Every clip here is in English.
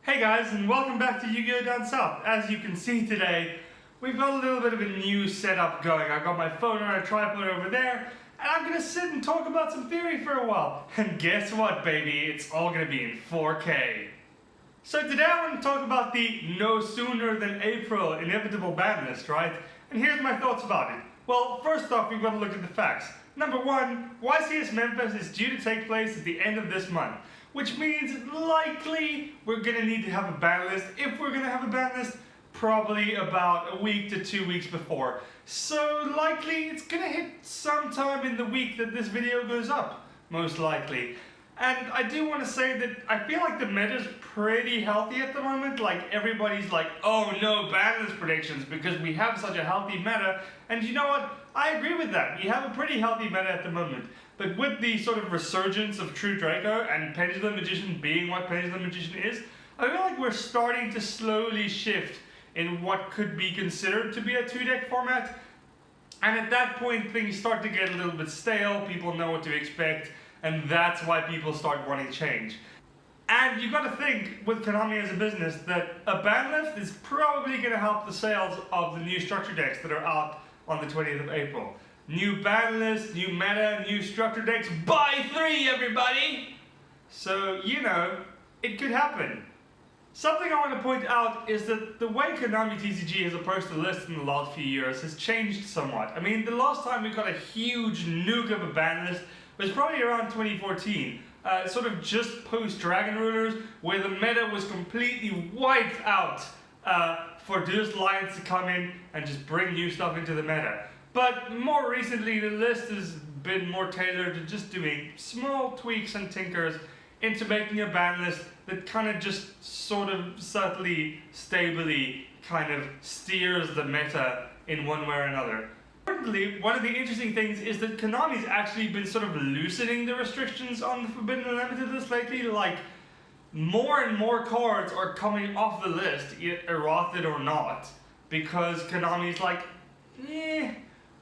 Hey guys, and welcome back to Yu-Gi-Oh! Down South. As you can see today, we've got a little bit of a new setup going. I've got my phone on a tripod over there, and I'm gonna sit and talk about some theory for a while. And guess what, baby? It's all gonna be in 4K. So today I want to talk about the no sooner than April inevitable ban list, right? And here's my thoughts about it. Well, first off, we've got to look at the facts. Number one, YCS Memphis is due to take place at the end of this month, which means likely we're going to need to have a ban list. If we're going to have a ban list, probably about a week to 2 weeks before. So likely it's going to hit sometime in the week that this video goes up, most likely. And I do want to say that I feel like the meta's pretty healthy at the moment. Like, everybody's like, oh no, ban list predictions because we have such a healthy meta. And you know what? I agree with that. We have a pretty healthy meta at the moment. But with the sort of resurgence of True Draco and Pendulum Magician being what Pendulum Magician is, I feel like we're starting to slowly shift in what could be considered to be a 2-deck format. And at that point, things start to get a little bit stale, people know what to expect, and that's why people start wanting change. And you gotta think, with Konami as a business, that a ban list is probably gonna help the sales of the new structure decks that are out on the 20th of April. New ban list, new meta, new structure decks, buy 3 everybody! So, you know, it could happen. Something I want to point out is that the way Konami TCG has approached the list in the last few years has changed somewhat. I mean, the last time we got a huge nuke of a ban list was probably around 2014, sort of just post Dragon Rulers, where the meta was completely wiped out for just Lions to come in and just bring new stuff into the meta. But more recently, the list has been more tailored to just doing small tweaks and tinkers into making a ban list that kind of just sort of subtly, stably kind of steers the meta in one way or another. Importantly, one of the interesting things is that Konami's actually been sort of loosening the restrictions on the Forbidden Unlimited list lately. Like, more and more cards are coming off the list, errated or not, because Konami's like,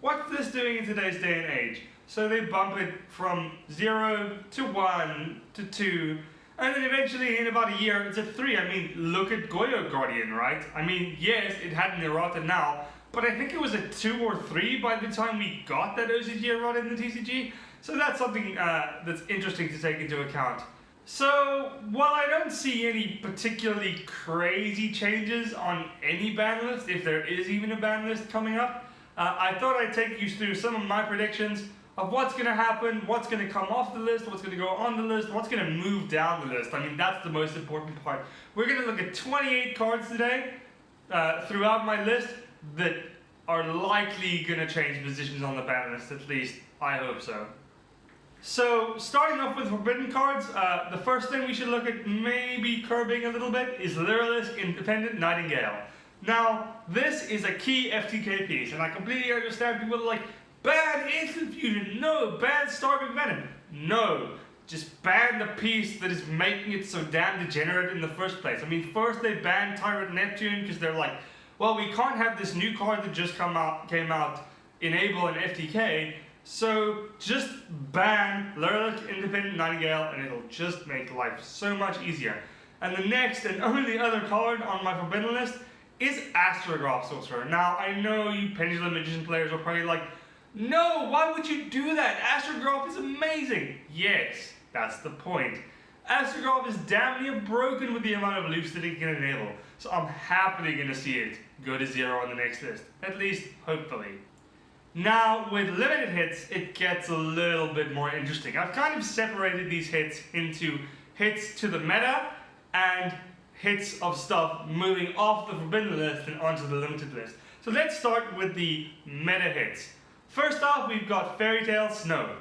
what's this doing in today's day and age? So they bump it from 0 to 1 to 2, and then eventually in about a year it's at 3. I mean, look at Goyo Guardian, right? I mean, yes, it had an errata now, but I think it was a 2 or 3 by the time we got that OCG errata in the TCG. So that's something that's interesting to take into account. So, while I don't see any particularly crazy changes on any ban list, if there is even a ban list coming up, I thought I'd take you through some of my predictions of what's going to happen, what's going to come off the list, what's going to go on the list, what's going to move down the list. I mean, that's the most important part. We're going to look at 28 cards today throughout my list that are likely going to change positions on the ban list, at least I hope so. So, starting off with forbidden cards, the first thing we should look at maybe curbing a little bit is Lyrilisk Independent Nightingale. Now, this is a key FTK piece, and I completely understand people are like, ban Instant Fusion, no, ban Starving Venom. No, just ban the piece that is making it so damn degenerate in the first place. I mean, first they banned Tyrant Neptune because they're like, well, we can't have this new card that just came out, Enable and FTK, so just ban Lyrilisk Independent Nightingale and it'll just make life so much easier. And the next and only other card on my forbidden list is Astrograph Sorcerer. Now, I know you Pendulum Magician players are probably like, no, why would you do that? Astrograph is amazing. Yes, that's the point. Astrograph is damn near broken with the amount of loops that it can enable, so I'm happily going to see it go to 0 on the next list, at least hopefully. Now, with limited hits, it gets a little bit more interesting. I've kind of separated these hits into hits to the meta and hits of stuff moving off the forbidden list and onto the limited list. So let's start with the meta hits. First off, we've got Fairy Tail Snow.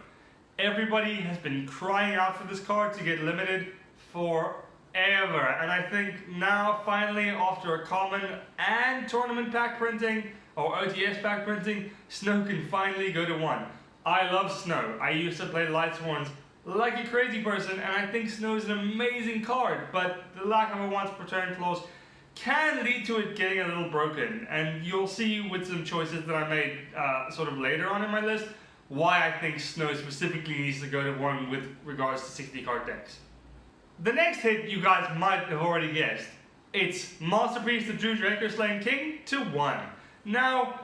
Everybody has been crying out for this card to get limited forever, and I think now finally, after a common and tournament pack printing or OTS pack printing, Snow can finally go to 1. I love Snow. I used to play Lightsworns like a crazy person, and I think Snow is an amazing card, but the lack of a once per turn clause can lead to it getting a little broken, and you'll see with some choices that I made sort of later on in my list why I think Snow specifically needs to go to 1 with regards to 60 card decks. The next hit you guys might have already guessed. It's Masterpiece the True Draker Slaying King to 1. Now,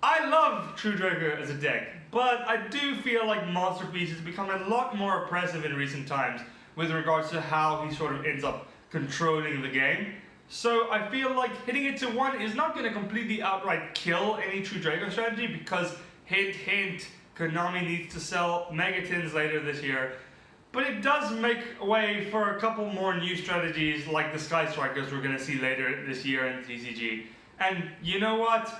I love True Draker as a deck, but I do feel like Masterpiece has become a lot more oppressive in recent times with regards to how he sort of ends up controlling the game. So I feel like hitting it to 1 is not going to completely outright kill any True Draker strategy, because hint hint, Konami needs to sell Megatins later this year. But it does make way for a couple more new strategies like the Sky Strikers we're going to see later this year in TCG. And you know what?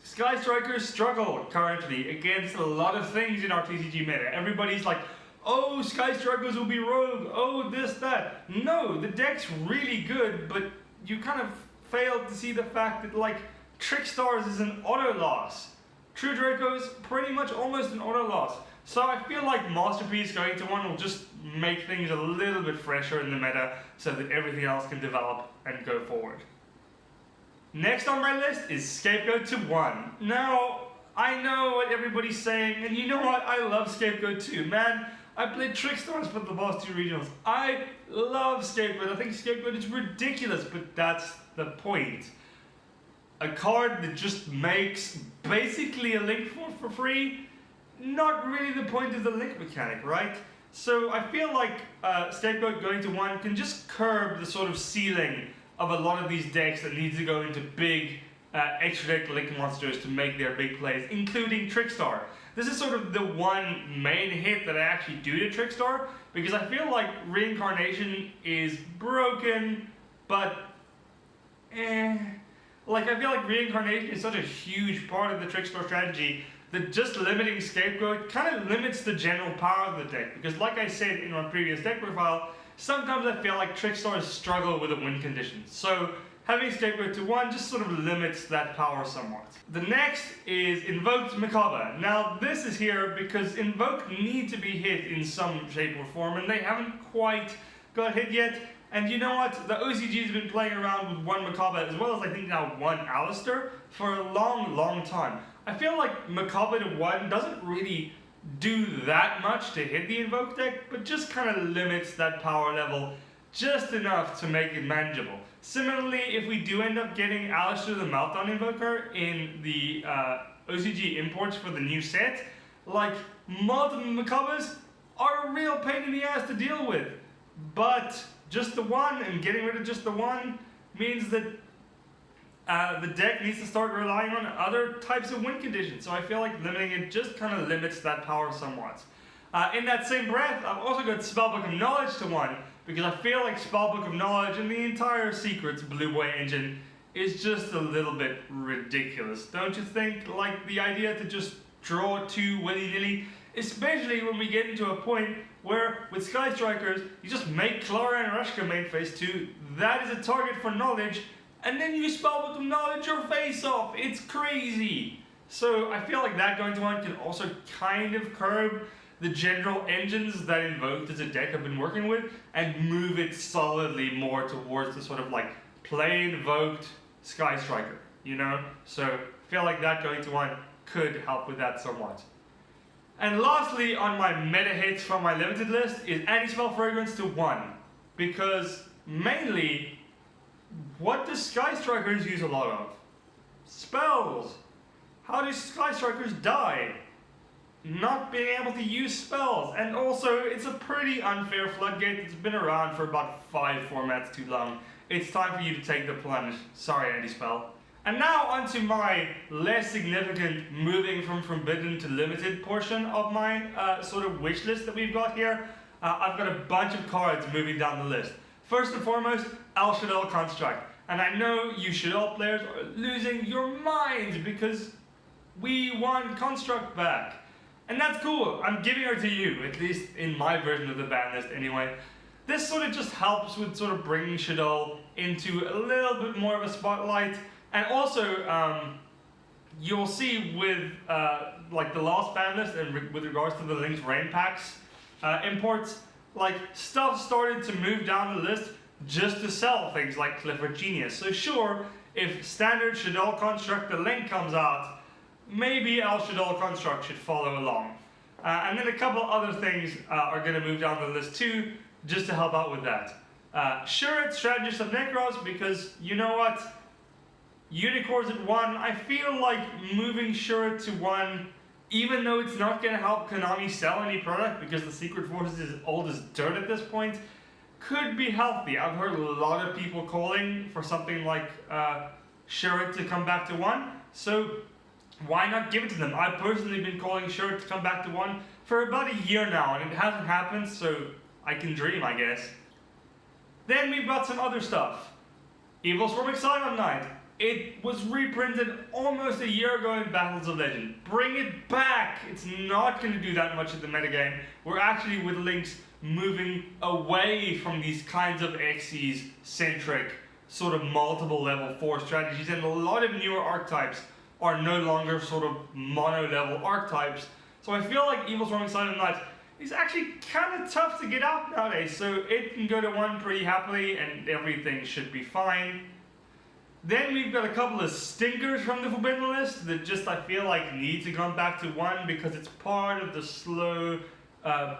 Sky Strikers struggle currently against a lot of things in our TCG meta. Everybody's like, oh, Sky Strikers will be rogue, oh, this, that. No, the deck's really good, but you kind of failed to see the fact that, like, Trickstars is an auto loss. True Draco's pretty much almost an auto loss. So I feel like Masterpiece going to 1 will just make things a little bit fresher in the meta so that everything else can develop and go forward. Next on my list is Scapegoat to 1. Now, I know what everybody's saying, and you know what? I love Scapegoat too. Man, I played Trickstars for the past 2 regionals. I love Scapegoat. I think Scapegoat is ridiculous, but that's the point. A card that just makes basically a link for free, not really the point of the link mechanic, right? So I feel like Scapegoat going to 1 can just curb the sort of ceiling of a lot of these decks that need to go into big extra deck link monsters to make their big plays, including Trickstar. This is sort of the one main hit that I actually do to Trickstar, because I feel like Reincarnation is broken, but like, I feel like Reincarnation is such a huge part of the Trickstar strategy that just limiting Scapegoat kind of limits the general power of the deck. Because like I said in my previous deck profile, sometimes I feel like Trickstars struggle with the win conditions. So having Scapegoat to 1 just sort of limits that power somewhat. The next is Invoked Macabre. Now this is here because Invoke need to be hit in some shape or form, and they haven't quite got hit yet. And you know what? The OCG has been playing around with 1 Macabre as well as I think now 1 Alistair for a long time. I feel like Macabre to 1 doesn't really do that much to hit the Invoke deck, but just kind of limits that power level just enough to make it manageable. Similarly, if we do end up getting Alistair the Meltdown Invoker in the OCG imports for the new set, like, multiple Macabres are a real pain in the ass to deal with. But just the 1, and getting rid of just the 1, means that the deck needs to start relying on other types of win conditions. So I feel like limiting it just kind of limits that power somewhat. In that same breath, I've also got Spellbook of Knowledge to 1, because I feel like Spellbook of Knowledge and the entire Secrets Blue Boy engine is just a little bit ridiculous. Don't you think? Like, the idea to just draw 2 willy-nilly, especially when we get into a point where with Sky Strikers, you just make Clara and Rashka main phase 2, that is a target for knowledge, and then you Spellbook of Knowledge your face off. It's crazy. So I feel like that going to 1 can also kind of curb the general engines that Invoked as a deck have been working with, and move it solidly more towards the sort of like play Invoked Sky Striker, you know? So I feel like that going to 1 could help with that somewhat. And lastly, on my meta hits from my limited list is Anti-Spell Fragrance to 1, because mainly, what do Sky Strikers use a lot of? Spells. How do Sky Strikers die? Not being able to use spells. And also, it's a pretty unfair floodgate that's been around for about 5 formats too long. It's time for you to take the plunge. Sorry, Anti-Spell. And now onto my less significant moving from forbidden to limited portion of my sort of wish list that we've got here. I've got a bunch of cards moving down the list. First and foremost, El Shaddoll Construct. And I know you Shaddoll players are losing your minds because we won Construct back. And that's cool. I'm giving her to you, at least in my version of the ban list anyway. This sort of just helps with sort of bringing Shaddoll into a little bit more of a spotlight. And also, you'll see with like the last ban list and with regards to the Link's Rain packs imports, like stuff started to move down the list just to sell things like Clifford Genius. So sure, if standard Shaddoll Construct the Link comes out, maybe El Shaddoll Construct should follow along. And then a couple other things are going to move down the list too. just to help out with that. Sure, it's Strategist of Necros because you know what? Unicorns at 1, I feel like moving Shuret to 1, even though it's not going to help Konami sell any product because the Secret Force is old as dirt at this point, could be healthy. I've heard a lot of people calling for something like Shuret to come back to 1, so why not give it to them? I've personally been calling Shuret to come back to 1 for about a year now, and it hasn't happened, so I can dream, I guess. Then we've got some other stuff. Evil Swarm Exile Knight. It was reprinted almost a year ago in Battles of Legend. Bring it back! It's not going to do that much in the metagame. We're actually, with Lynx, moving away from these kinds of Xyz-centric, sort of multiple level 4 strategies, and a lot of newer archetypes are no longer sort of mono-level archetypes. So I feel like Evil Swarm Exile Knight is actually kind of tough to get out nowadays, so it can go to 1 pretty happily and everything should be fine. Then we've got a couple of stinkers from the Forbidden List that just I feel like need to come back to 1 because it's part of the slow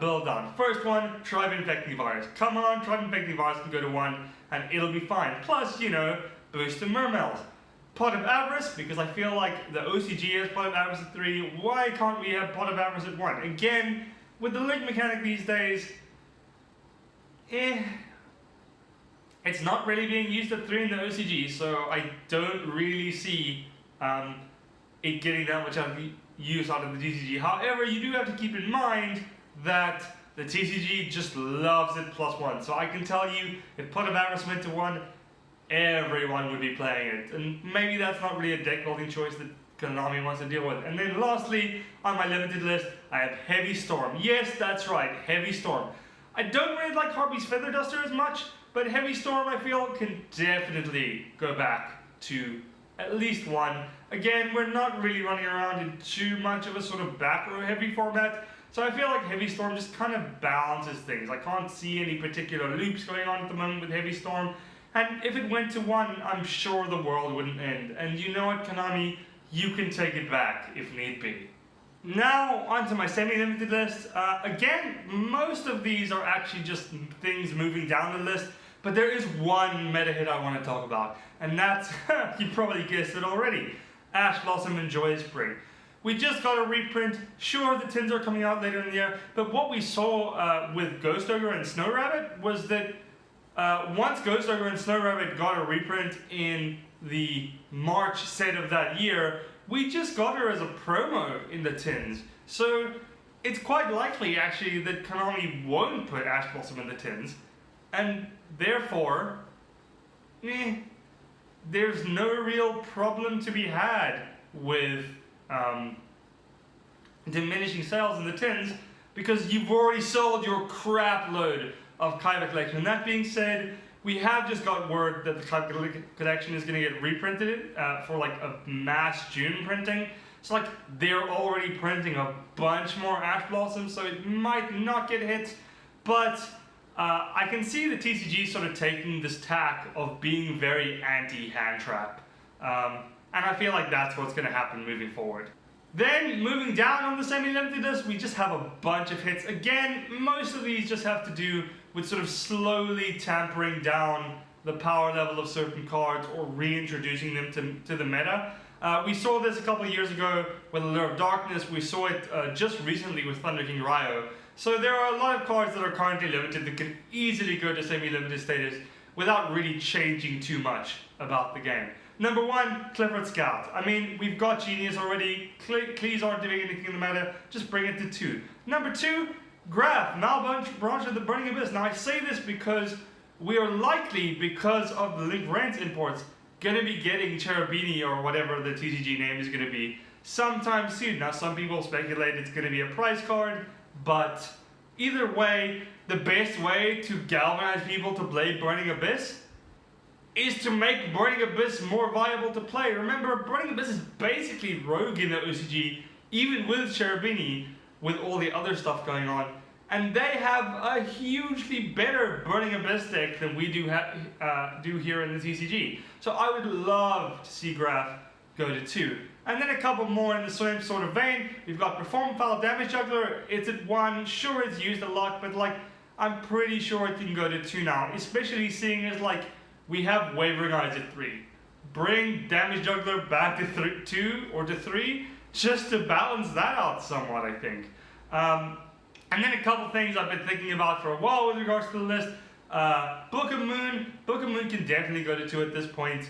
build on. First one, Tribe Infecting Virus. Come on, Tribe Infecting Virus can go to 1 and it'll be fine. Plus, you know, boost the Mermels. Pot of Avarice, because I feel like the OCG has Pot of Avarice at 3. Why can't we have Pot of Avarice at 1? Again, with the link mechanic these days, it's not really being used at 3 in the OCG, so I don't really see it getting that much use out of the TCG. However, you do have to keep in mind that the TCG just loves it +1. So I can tell you, if Pot of Avarice went to 1, everyone would be playing it. And maybe that's not really a deck building choice that Konami wants to deal with. And then lastly, on my limited list, I have Heavy Storm. Yes, that's right, Heavy Storm. I don't really like Harpy's Feather Duster as much, but Heavy Storm, I feel, can definitely go back to at least 1. Again, we're not really running around in too much of a sort of back row heavy format, so I feel like Heavy Storm just kind of balances things. I can't see any particular loops going on at the moment with Heavy Storm, and if it went to 1, I'm sure the world wouldn't end. And you know what, Konami? You can take it back if need be. Now, onto my semi-limited list. Again, most of these are actually just things moving down the list, but there is one meta hit I want to talk about, and that's, you probably guessed it already, Ash Blossom and Joyous Spring. We just got a reprint. Sure, the tins are coming out later in the year, but what we saw with Ghost Ogre and Snow Rabbit was that once Ghost Ogre and Snow Rabbit got a reprint in the March set of that year, we just got her as a promo in the tins. So it's quite likely actually that Konami won't put Ash Blossom in the tins, and therefore, there's no real problem to be had with diminishing sales in the tins because you've already sold your crap load of Kaiba Collection. And that being said, we have just got word that the Kaiba Collection is going to get reprinted for like a mass June printing. So like they're already printing a bunch more Ash Blossoms, so it might not get hit, but I can see the TCG sort of taking this tack of being very anti-hand trap. And I feel like that's what's going to happen moving forward. Then, moving down on the semi-limited list, we just have a bunch of hits. Again, most of these just have to do with sort of slowly tampering down the power level of certain cards or reintroducing them to the meta. We saw this a couple of years ago with Allure of Darkness. We saw it just recently with Thunder King Ryo. So there are a lot of cards that are currently limited that can easily go to semi-limited status without really changing too much about the game. Number 1, Clifford Scout. I mean, we've got Genius already. Cleese aren't doing anything in the meta. Just bring it to 2. Number 2, Graph, Malbranch of the Burning Abyss. Now I say this because we are likely, because of the Link Rent imports, going to be getting Cherubini or whatever the TCG name is going to be sometime soon. Now some people speculate it's going to be a prize card, but either way, the best way to galvanize people to play Burning Abyss is to make Burning Abyss more viable to play. Remember, Burning Abyss is basically rogue in the OCG, even with Cherubini, with all the other stuff going on. And they have a hugely better Burning Abyss deck than we do here in the TCG. So I would love to see Graph go to 2. And then a couple more in the same sort of vein. We've got Perform Foul Damage Juggler. It's at 1. Sure, it's used a lot, but like, I'm pretty sure it can go to 2 now, especially seeing as like we have Wavering Eyes at 3. Bring Damage Juggler back to 2 or to 3 just to balance that out somewhat, I think. And then a couple things I've been thinking about for a while with regards to the list. Book of Moon. Book of Moon can definitely go to 2 at this point.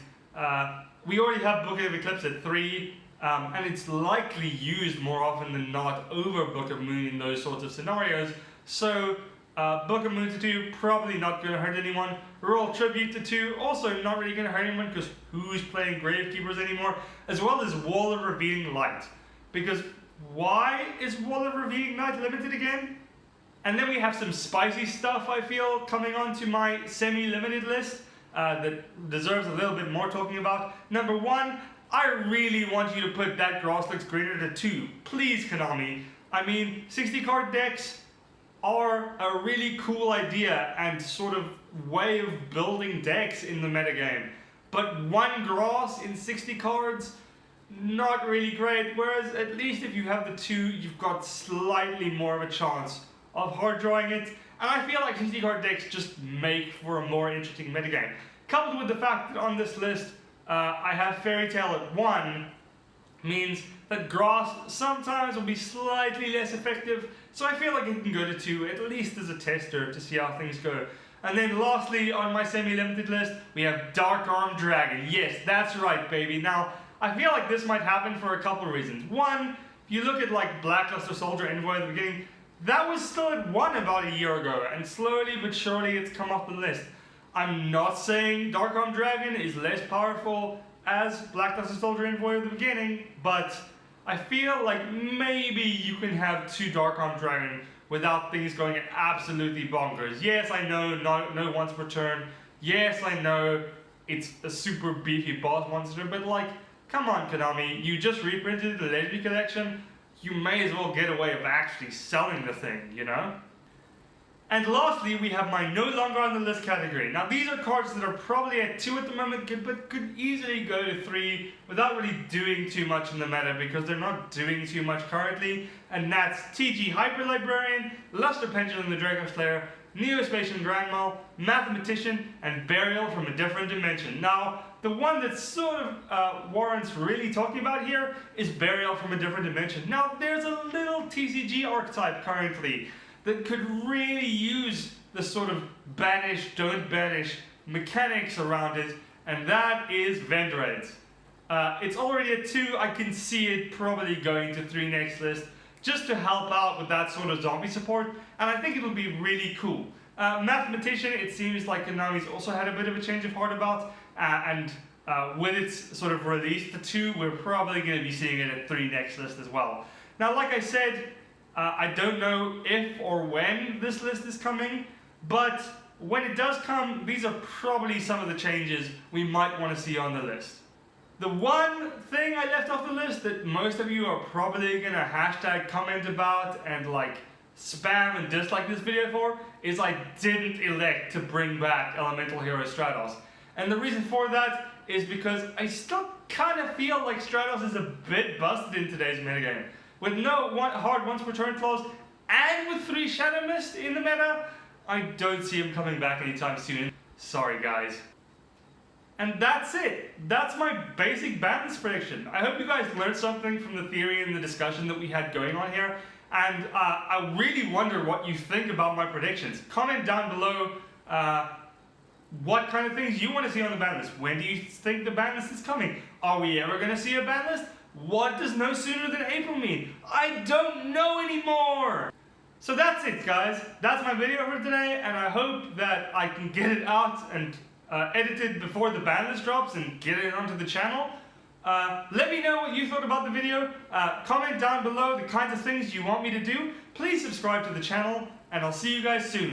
We already have Book of Eclipse at 3, and it's likely used more often than not over Book of Moon in those sorts of scenarios. So Book of Moon to 2, probably not going to hurt anyone. Royal Tribute to 2, also not really going to hurt anyone because who's playing Gravekeepers anymore? As well as Wall of Revealing Light. Because why is Wall of Revealing Light limited again? And then we have some spicy stuff, I feel, coming onto my semi-limited list that deserves a little bit more talking about. Number 1, I really want you to put That Grass Looks Greener to 2. Please, Konami. I mean, 60 card decks are a really cool idea and sort of way of building decks in the metagame. But 1 grass in 60 cards, not really great. Whereas at least if you have the 2, you've got slightly more of a chance of hard drawing it. And I feel like 60 card decks just make for a more interesting metagame. Coupled with the fact that on this list I have Fairy Tale at 1, means that grass sometimes will be slightly less effective, so I feel like it can go to 2, at least as a tester, to see how things go. And then lastly, on my semi-limited list, we have Dark Arm Dragon. Yes, that's right, baby. Now, I feel like this might happen for a couple of reasons. 1, if you look at like Blackluster Soldier Envoy at the beginning, that was still at 1 about a year ago, and slowly but surely it's come off the list. I'm not saying Dark Arm Dragon is less powerful as Blackluster Soldier Envoy at the beginning, but I feel like maybe you can have 2 Dark Arm Dragon without things going absolutely bonkers. Yes, I know, no once per turn. Yes, I know it's a super beefy boss monster, but like, come on, Konami, you just reprinted the Legendary Collection. You may as well get away with actually selling the thing, you know? And lastly, we have my no longer on the list category. Now these are cards that are probably at 2 at the moment, but could easily go to 3 without really doing too much in the meta because they're not doing too much currently. And that's TG Hyper Librarian, Luster Pendulum the Dragon Slayer, Neo-Spacian Grandmal, Mathematician, and Burial from a Different Dimension. Now, the one that sort of warrants really talking about here is Burial from a Different Dimension. Now, there's a little TCG archetype currently that could really use the sort of banish, don't banish mechanics around it, and that is Vendraids. It's already at 2, I can see it probably going to 3 next list, just to help out with that sort of zombie support, and I think it'll be really cool. Mathematician, it seems like Konami's also had a bit of a change of heart about, and with its sort of release to 2, we're probably going to be seeing it at 3 next list as well. Now, like I said, I don't know if or when this list is coming, but when it does come, these are probably some of the changes we might want to see on the list. The one thing I left off the list that most of you are probably going to hashtag comment about and like spam and dislike this video for is I didn't elect to bring back Elemental Hero Stratos. And the reason for that is because I still kind of feel like Stratos is a bit busted in today's metagame. With no hard once per turn clause and with 3 Shadow Mist in the meta, I don't see him coming back anytime soon. Sorry guys. And that's it. That's my basic Banlist prediction. I hope you guys learned something from the theory and the discussion that we had going on here. And I really wonder what you think about my predictions. Comment down below what kind of things you want to see on the Banlist. When do you think the Banlist is coming? Are we ever going to see a Banlist? What does no sooner than April mean? I don't know anymore! So that's it, guys. That's my video for today, and I hope that I can get it out and edited before the Banlist drops and get it onto the channel. Let me know what you thought about the video. Comment down below the kinds of things you want me to do. Please subscribe to the channel, and I'll see you guys soon.